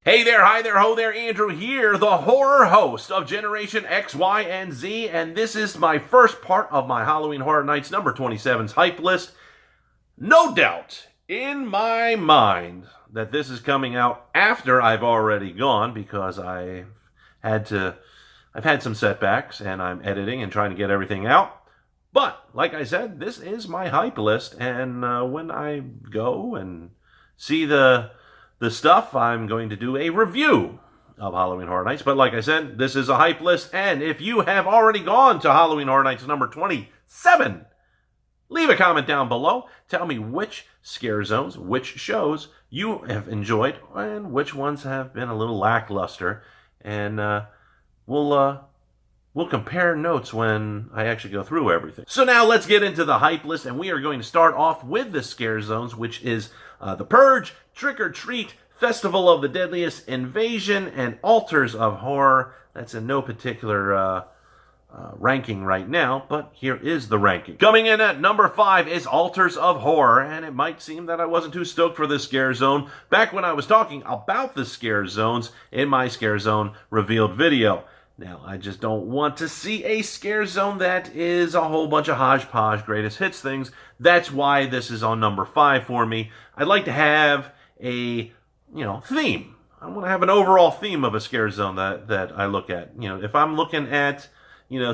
Hey there, hi there, ho there, Andrew here, the horror host of Generation X, Y, and Z, and this is my first part of my Halloween Horror Nights number 27's hype list. No doubt in my mind that this is coming out after I've already gone because I've had some setbacks and I'm editing and trying to get everything out. But, like I said, this is my hype list, and when I go and see the stuff, I'm going to do a review of Halloween Horror Nights. But like I said, this is a hype list, and if you have already gone to Halloween Horror Nights number 27, leave a comment down below. Tell me which scare zones, which shows you have enjoyed, and which ones have been a little lackluster. And we'll compare notes when I actually go through everything. So now let's get into the hype list, and we are going to start off with the scare zones, which is the Purge, Trick or Treat, Festival of the Deadliest, Invasion, and Altars of Horror. That's in no particular ranking right now, but here is the ranking. Coming in at number 5 is Altars of Horror, and it might seem that I wasn't too stoked for this scare zone back when I was talking about the scare zones in my scare zone revealed video. Now, I just don't want to see a scare zone that is a whole bunch of hodgepodge greatest hits things. That's why this is on number 5 for me. I'd like to have a, theme. I want to have an overall theme of a scare zone that I look at. If I'm looking at,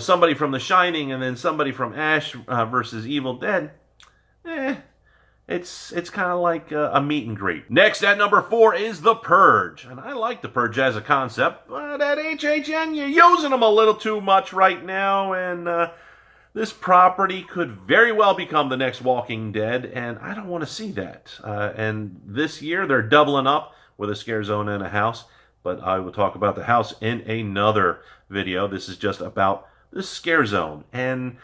somebody from The Shining and then somebody from Ash versus Evil Dead, it's kind of like a meet and greet. Next at number 4 is The Purge. And I like The Purge as a concept, but at HHN, you're using them a little too much right now, and this property could very well become the next Walking Dead, and I don't want to see that. And this year, they're doubling up with a scare zone and a house, but I will talk about the house in another video. This is just about the scare zone, and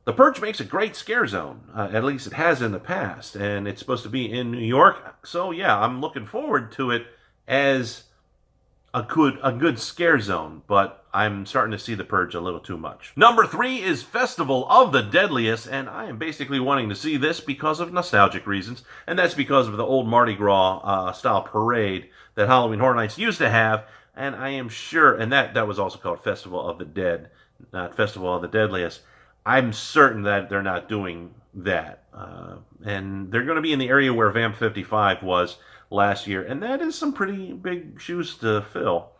The Purge makes a great scare zone, at least it has in the past, and it's supposed to be in New York, so yeah, I'm looking forward to it as a good scare zone, but I'm starting to see The Purge a little too much. Number 3 is Festival of the Deadliest, and I am basically wanting to see this because of nostalgic reasons, and that's because of the old Mardi Gras style parade that Halloween Horror Nights used to have, and I am sure, and that was also called Festival of the Dead, not Festival of the Deadliest. I'm certain that they're not doing that. And they're going to be in the area where Vamp 55 was last year. And that is some pretty big shoes to fill.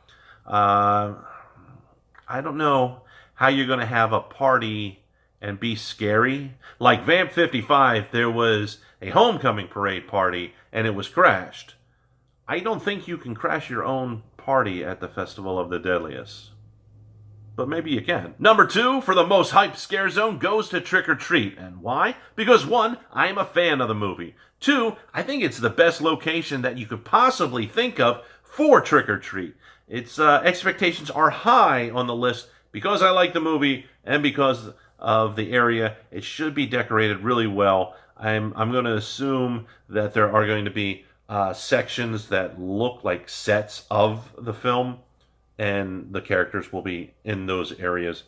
I don't know how you're going to have a party and be scary. Like Vamp 55, there was a homecoming parade party and it was crashed. I don't think you can crash your own party at the Festival of the Deadliest. But maybe you can. Number 2, for the most hyped scare zone, goes to Trick or Treat. And why? Because 1, I am a fan of the movie. 2, I think it's the best location that you could possibly think of for Trick or Treat. Its expectations are high on the list because I like the movie and because of the area. It should be decorated really well. I'm going to assume that there are going to be sections that look like sets of the film, and the characters will be in those areas.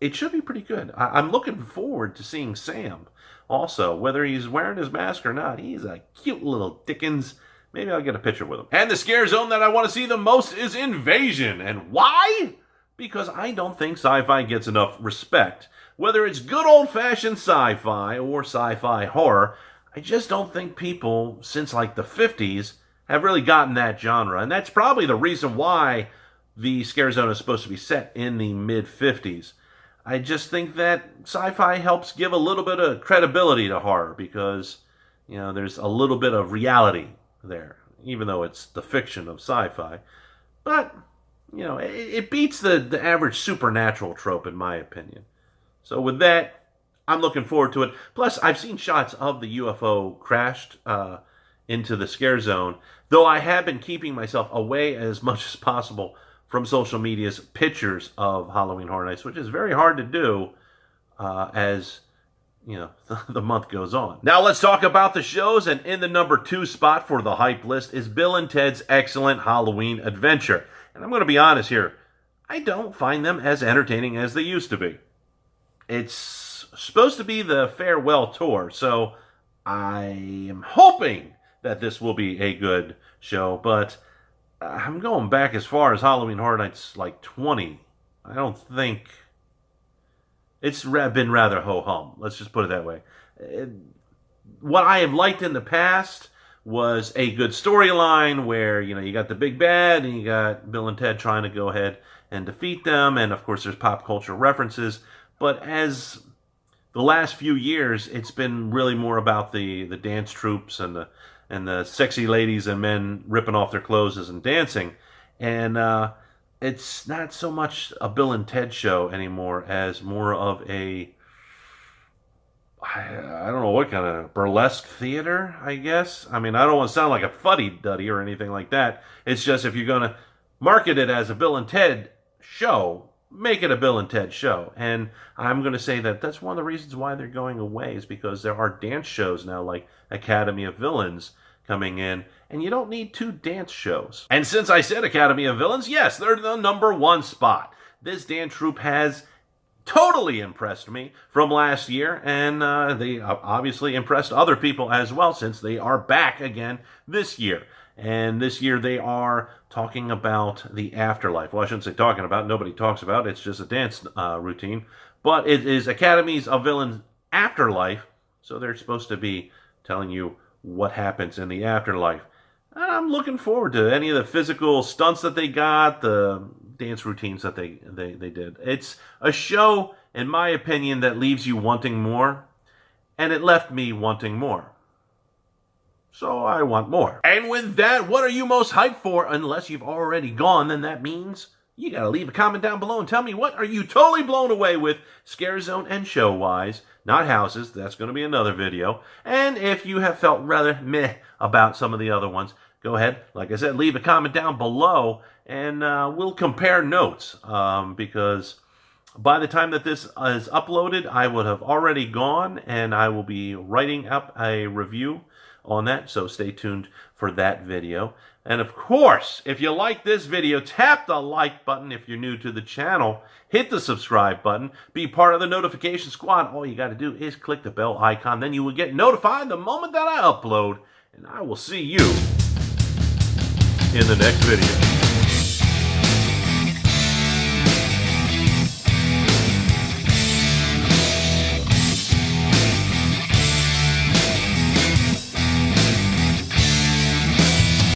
It should be pretty good. I'm looking forward to seeing Sam. Also, whether he's wearing his mask or not, he's a cute little Dickens. Maybe I'll get a picture with him. And the scare zone that I want to see the most is Invasion. And why? Because I don't think sci-fi gets enough respect. Whether it's good old-fashioned sci-fi or sci-fi horror, I just don't think people, since like the 50s, have really gotten that genre. And that's probably the reason why the scare zone is supposed to be set in the mid-50s. I just think that sci-fi helps give a little bit of credibility to horror because, there's a little bit of reality there, even though it's the fiction of sci-fi. But, it beats the average supernatural trope, in my opinion. So with that, I'm looking forward to it. Plus, I've seen shots of the UFO crashed into the scare zone, though I have been keeping myself away as much as possible from social media's pictures of Halloween Horror Nights, which is very hard to do as the month goes on. Now let's talk about the shows, and in the number 2 spot for the hype list is Bill and Ted's Excellent Halloween Adventure. And I'm going to be honest here, I don't find them as entertaining as they used to be. It's supposed to be the farewell tour, so I am hoping that this will be a good show, but I'm going back as far as Halloween Horror Nights, like 20. I don't think... It's been rather ho-hum. Let's just put it that way. What I have liked in the past was a good storyline where, you got the big bad and you got Bill and Ted trying to go ahead and defeat them. And, of course, there's pop culture references. But as the last few years, it's been really more about the dance troupes and the sexy ladies and men ripping off their clothes and dancing. And it's not so much a Bill and Ted show anymore as more of a, I don't know what kind of burlesque theater, I guess. I mean, I don't want to sound like a fuddy-duddy or anything like that. It's just if you're going to market it as a Bill and Ted show, make it a Bill and Ted show. And I'm going to say that that's one of the reasons why they're going away is because there are dance shows now like Academy of Villains coming in, and you don't need 2 dance shows. And since I said Academy of Villains, yes, they're the #1 spot. This dance troupe has totally impressed me from last year, and they obviously impressed other people as well since they are back again this year. And this year they are talking about the afterlife. Well, I shouldn't say talking about. Nobody talks about it. It's just a dance routine. But it is Academies of Villains Afterlife, so they're supposed to be telling you what happens in the afterlife. And I'm looking forward to any of the physical stunts that they got, the dance routines that they did. It's a show, in my opinion, that leaves you wanting more, and it left me wanting more. So I want more. And with that, what are you most hyped for? Unless you've already gone, then that means you gotta leave a comment down below and tell me what are you totally blown away with, Scare Zone and show-wise, not houses. That's going to be another video. And if you have felt rather meh about some of the other ones, go ahead, like I said, leave a comment down below, and we'll compare notes, because by the time that this is uploaded, I would have already gone, and I will be writing up a review on that, so stay tuned for that video. And of course, if you like this video, tap the like button. If you're new to the channel, hit the subscribe button. Be part of the notification squad. All you got to do is click the bell icon. Then you will get notified the moment that I upload. And I will see you in the next video.